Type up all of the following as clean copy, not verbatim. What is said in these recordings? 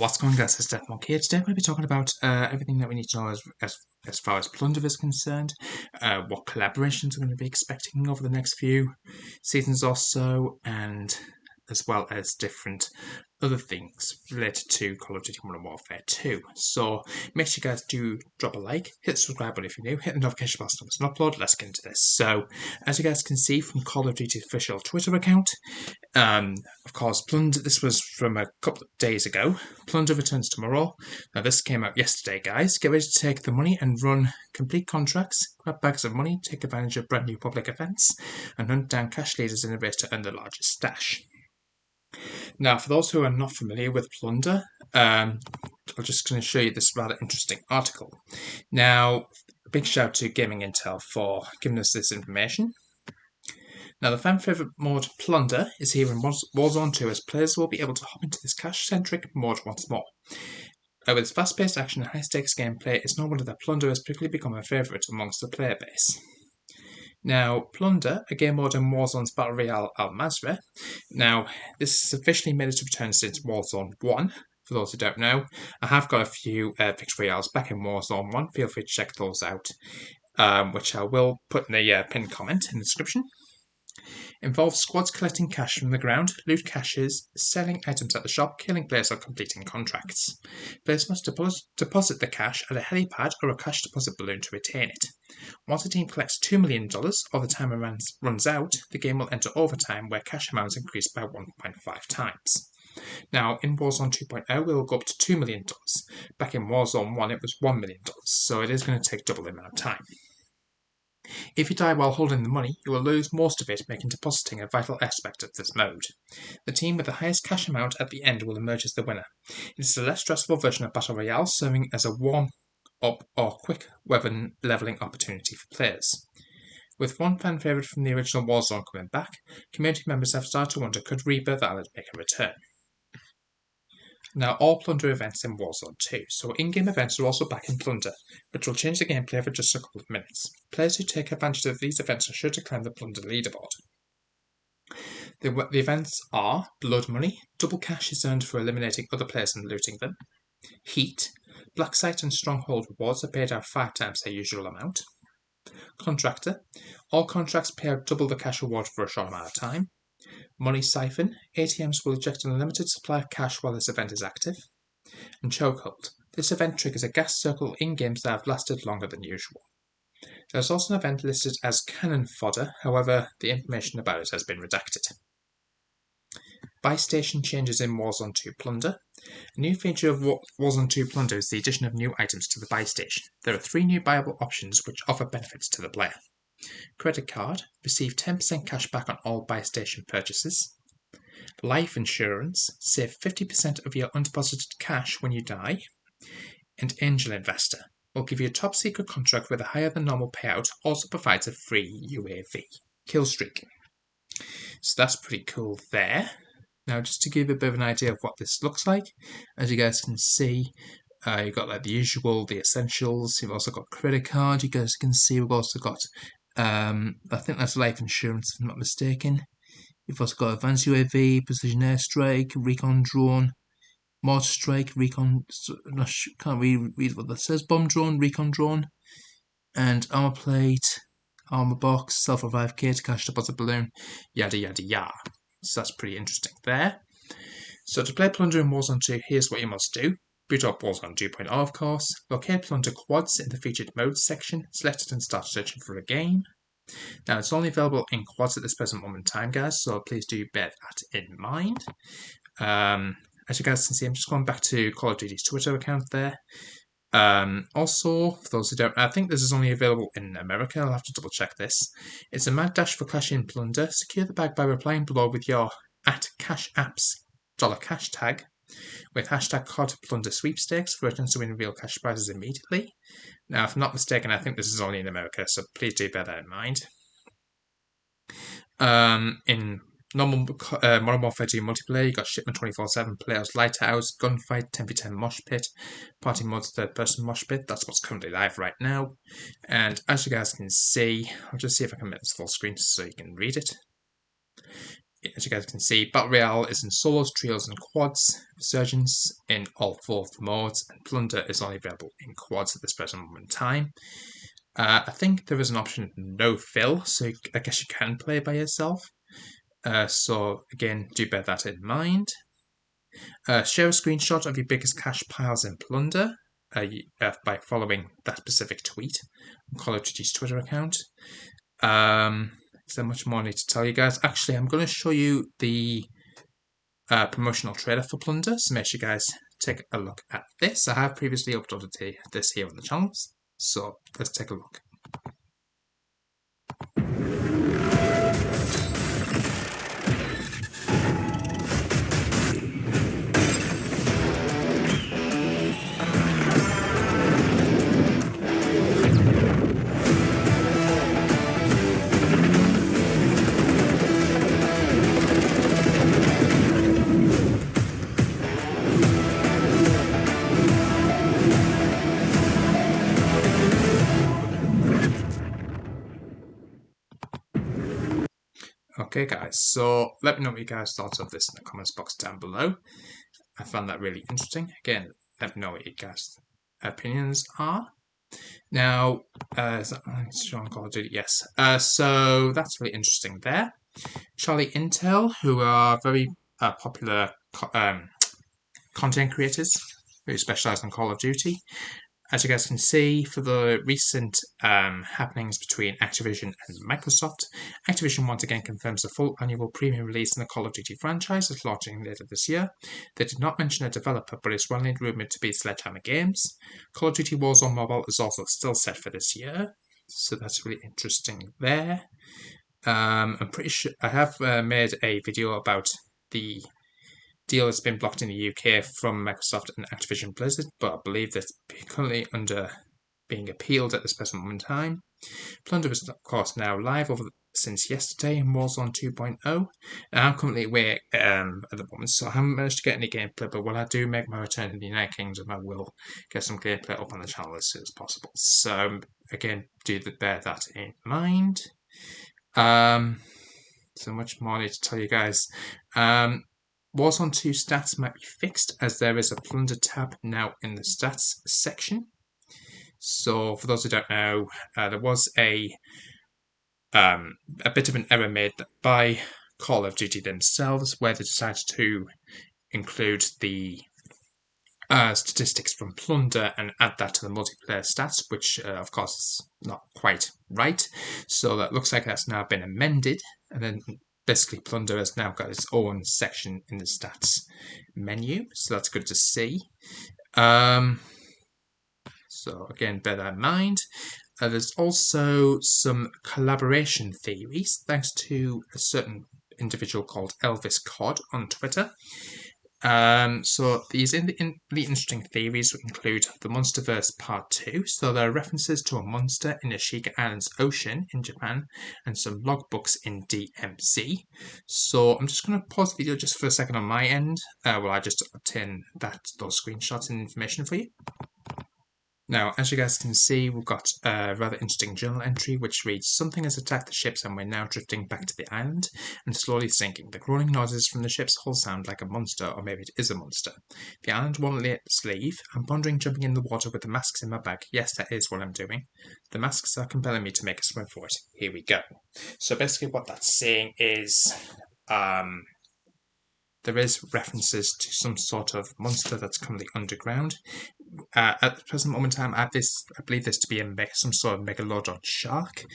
What's going on, guys? It's Deathmonk here. Today I'm going to be talking about everything that we need to know as far as Plunder is concerned, what collaborations we're going to be expecting over the next few seasons or so, and as well as different other things related to Call of Duty Modern Warfare 2. So make sure you guys do drop a like, hit the subscribe button if you're new, hit the notification bell so it's an upload. Let's get into this. So as you guys can see from Call of Duty's official Twitter account, of course, Plunder, this was from a couple of days ago. Plunder returns tomorrow. Now, this came out yesterday, guys. Get ready to take the money and run complete contracts, grab bags of money, take advantage of brand new public events, and hunt down cash leaders in a race to earn the largest stash. Now, for those who are not familiar with Plunder, I'm just going to show you this rather interesting article. Now, a big shout out to Gaming Intel for giving us this information. Now, the fan favourite mode Plunder is here in Warzone 2, as players will be able to hop into this cash-centric mode once more. With its fast-paced action and high-stakes gameplay, it's no wonder that Plunder has quickly become a favourite amongst the player base. Now, Plunder, a game mode in Warzone's Battle Royale Al-Mazrah. Now, this has officially made its return since Warzone 1. For those who don't know, I have got a few Victory Royales back in Warzone 1. Feel free to check those out, which I will put in the pinned comment in the description. Involves squads collecting cash from the ground, loot caches, selling items at the shop, killing players, or completing contracts. Players must deposit the cash at a helipad or a cash deposit balloon to retain it. Once a team collects $2 million or the timer runs out, the game will enter overtime where cash amounts increase by 1.5 times. Now, in Warzone 2.0, we will go up to $2 million. Back in Warzone 1, it was $1 million, so it is going to take double the amount of time. If you die while holding the money, you will lose most of it, making depositing a vital aspect of this mode. The team with the highest cash amount at the end will emerge as the winner. It is a less stressful version of Battle Royale, serving as a warm-up or quick weapon leveling opportunity for players. With one fan favourite from the original Warzone coming back, community members have started to wonder, could Rebirth Island make a return? Now, all Plunder events in Warzone 2, so in-game events are also back in Plunder, which will change the gameplay for just a couple of minutes. Players who take advantage of these events are sure to climb the Plunder leaderboard. The events are Blood Money, double cash is earned for eliminating other players and looting them. Heat, Black Site and Stronghold rewards are paid out 5 times their usual amount. Contractor, all contracts pay out double the cash reward for a short amount of time. Money Siphon, ATMs will eject an unlimited supply of cash while this event is active. And Chokehold, this event triggers a gas circle in games that have lasted longer than usual. There is also an event listed as Cannon Fodder, however, the information about it has been redacted. Buy station changes in Warzone 2 Plunder. A new feature of Warzone 2 Plunder is the addition of new items to the buy station. There are 3 new buyable options which offer benefits to the player. Credit card, receive 10% cash back on all buy station purchases. Life insurance, save 50% of your undeposited cash when you die. And Angel Investor, will give you a top secret contract with a higher than normal payout, also provides a free UAV kill streak. So that's pretty cool there. Now, just to give a bit of an idea of what this looks like, as you guys can see, you've got like the usual, the essentials. You've also got credit card. You guys can see we've also got, I think that's life insurance, if I'm not mistaken. You've also got advanced UAV, precision airstrike, recon drone, mortar strike, recon. Can't really read what that says. Bomb drone, recon drone, and armor plate, armor box, self-revive kit, cash deposit balloon, yada yada yada. So that's pretty interesting there. So to play Plunder in Warzone 2, here's what you must do. Boot up Warzone 2.0, of course. Locate Plunder quads in the featured modes section. Select it and start searching for a game. Now, it's only available in quads at this present moment in time, guys, so please do bear that in mind. As you guys can see, I'm just going back to Call of Duty's Twitter account there. Also, for those who don't, I think this is only available in America. I'll have to double check this. It's a mad dash for cash in Plunder. Secure the bag by replying below with your @CashApps $cash tag with hashtag COD Plunder sweepstakes for a chance to win real cash prizes immediately. Now, if I'm not mistaken, I think this is only in America, so please do bear that in mind. In normal Modern Warfare 2 multiplayer, you got Shipment 24/7, Players Lighthouse, Gunfight, 10v10 Mosh Pit, Party Mode's third person Mosh Pit. That's what's currently live right now. And as you guys can see, I'll just see if I can make this full screen so you can read it. as you guys can see, Battle Royale is in solos, trios, and quads. Resurgence in all 4 modes, and Plunder is only available in quads at this present moment in time. I think there is an option no fill, so I guess you can play by yourself. So again, do bear that in mind. Share a screenshot of your biggest cash piles in Plunder by following that specific tweet on Call of Duty's Twitter account. Is there much more I need to tell you guys? Actually, I'm going to show you the promotional trailer for Plunder, so make sure you guys take a look at this. I have previously uploaded this here on the channel, so let's take a look. Okay guys, so let me know what you guys thought of this in the comments box down below. I found that really interesting. Again, let me know what you guys' opinions are. Now, is that Sean Call of Duty? Yes. So that's really interesting there. Charlie Intel, who are very popular content creators who specialize in Call of Duty. As you guys can see, for the recent happenings between Activision and Microsoft, Activision once again confirms the full annual premium release in the Call of Duty franchise is launching later this year. They did not mention a developer, but it's widely rumored to be Sledgehammer Games. Call of Duty Warzone Mobile is also still set for this year, so that's really interesting there. I'm pretty sure I have made a video about the deal that's been blocked in the UK from Microsoft and Activision Blizzard, but I believe that's currently under being appealed at this present moment in time. Plunder is, of course, now live since yesterday in Warzone 2.0. Now, I'm currently away at the moment, so I haven't managed to get any gameplay, but when I do make my return to the United Kingdom, I will get some gameplay up on the channel as soon as possible. So, again, do bear that in mind. So much more I need to tell you guys. Warzone 2 stats might be fixed, as there is a Plunder tab now in the stats section. So, for those who don't know, there was a bit of an error made by Call of Duty themselves, where they decided to include the statistics from Plunder and add that to the multiplayer stats, which of course is not quite right. So that looks like that's now been amended, and then basically Plunder has now got its own section in the stats menu, so that's good to see. So again, bear that in mind. There's also some collaboration theories, thanks to a certain individual called Elvis Cod on Twitter. So these really interesting theories include the Monsterverse Part 2. So there are references to a monster in Ashika Island's ocean in Japan and some logbooks in DMZ. So I'm just going to pause the video just for a second on my end while I just obtain those screenshots and information for you. Now, as you guys can see, we've got a rather interesting journal entry which reads, "Something has attacked the ships and we're now drifting back to the island and slowly sinking. The groaning noises from the ship's hull sound like a monster, or maybe it is a monster. The island won't let us leave. I'm pondering jumping in the water with the masks in my bag. Yes, that is what I'm doing. The masks are compelling me to make a swim for it. Here we go." So basically what that's saying is there is references to some sort of monster that's currently underground. At the present moment in time, I believe this to be some sort of megalodon shark,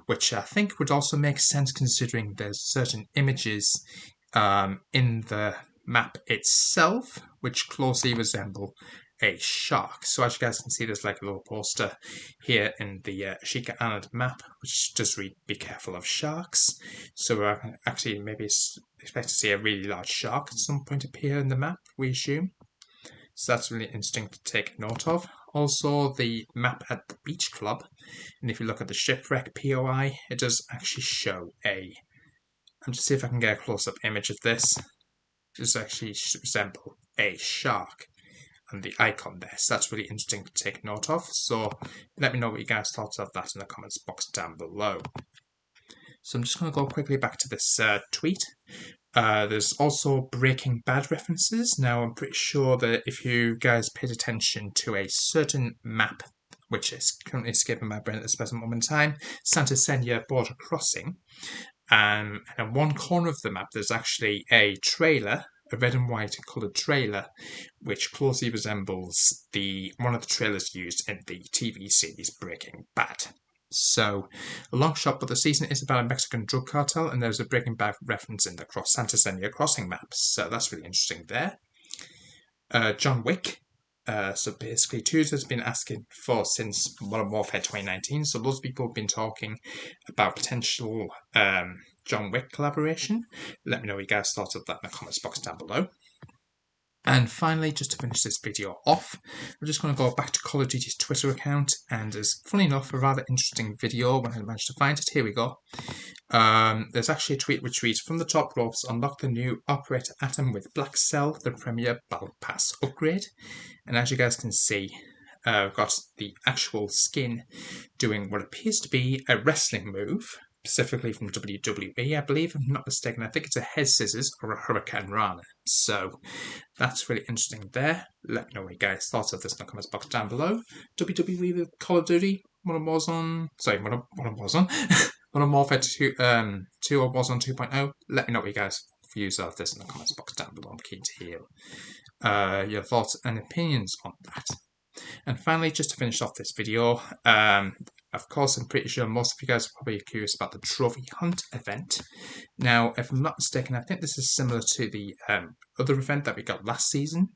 which I think would also make sense considering there's certain images in the map itself which closely resemble a shark. So as you guys can see, there's like a little poster here in the Ashika Island map, which does read, "Be careful of sharks." So we're actually maybe expect to see a really large shark at some point appear in the map, we assume. So that's really interesting to take note of. Also, the map at the beach club, and if you look at the shipwreck POI, it does actually show I'll just see if I can get a close-up image of this. It does actually resemble a shark and the icon there. So that's really interesting to take note of. So let me know what you guys thought of that in the comments box down below. So I'm just going to go quickly back to this tweet. There's also Breaking Bad references. Now, I'm pretty sure that if you guys paid attention to a certain map, which is currently escaping my brain at this present moment in time, Santa Senya Border Crossing, and in one corner of the map there's actually a trailer, a red and white coloured trailer, which closely resembles one of the trailers used in the TV series Breaking Bad. So, a long shot, but the season is about a Mexican drug cartel, and there's a Breaking Bad reference in the Santa Senya crossing maps, so that's really interesting there. John Wick. So basically, Tuesday's been asking for since Modern Warfare 2019, so lots of people have been talking about potential John Wick collaboration. Let me know what you guys thought of that in the comments box down below. And finally, just to finish this video off, I'm just going to go back to Call of Duty's Twitter account, and there's, funny enough, a rather interesting video when I managed to find it. Here we go. There's actually a tweet which reads, "From the top ropes, unlock the new Operator Atom with Black Cell, the Premier Battle Pass upgrade." And as you guys can see, I've got the actual skin doing what appears to be a wrestling move, specifically from WWE, I believe, if I'm not mistaken. I think it's a head scissors or a Hurricane Rana. So that's really interesting there. Let me know what you guys thought of this in the comments box down below. WWE with Call of Duty, Modern Warfare 2 or Warzone 2.0. Let me know what you guys views of this in the comments box down below. I'm keen to hear your thoughts and opinions on that. And finally, just to finish off this video, of course, I'm pretty sure most of you guys are probably curious about the Trophy Hunt event. Now, if I'm not mistaken, I think this is similar to the other event that we got last season,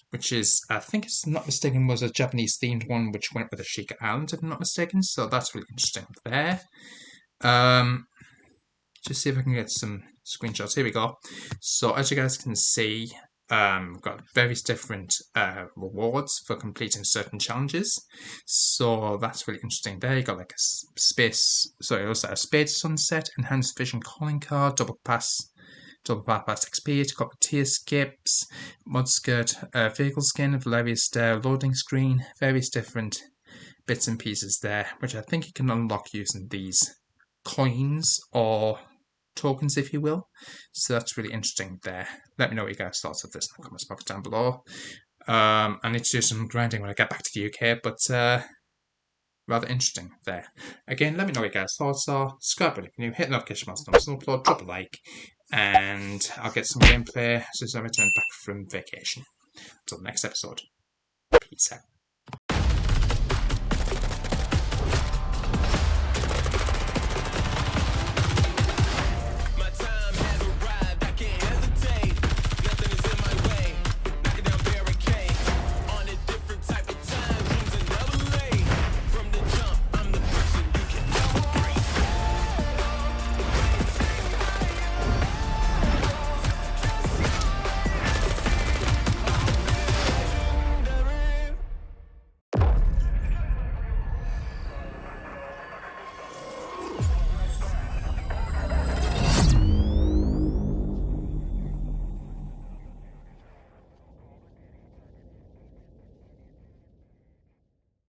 which is, I think it's not mistaken, was a Japanese-themed one which went with Ashika Island, if I'm not mistaken, so that's really interesting there. Just see if I can get some screenshots. Here we go. So, as you guys can see, we've got various different rewards for completing certain challenges. So that's really interesting there. You got like a Spade Sunset, Enhanced Vision Calling Card, Double Pass XP, to got tier skips, Mod Skirt, Vehicle Skin, Valerius Stair, Loading Screen, various different bits and pieces there, which I think you can unlock using these coins or tokens, if you will. So that's really interesting there. Let me know what you guys thought of this in the comments box down below. I need to do some grinding when I get back to the UK, but rather interesting there. Again, let me know what you guys thoughts are. Subscribe if you're new, hit the notification bell so don't upload, drop a like, and I'll get some gameplay as soon as I return back from vacation. Until the next episode, peace out.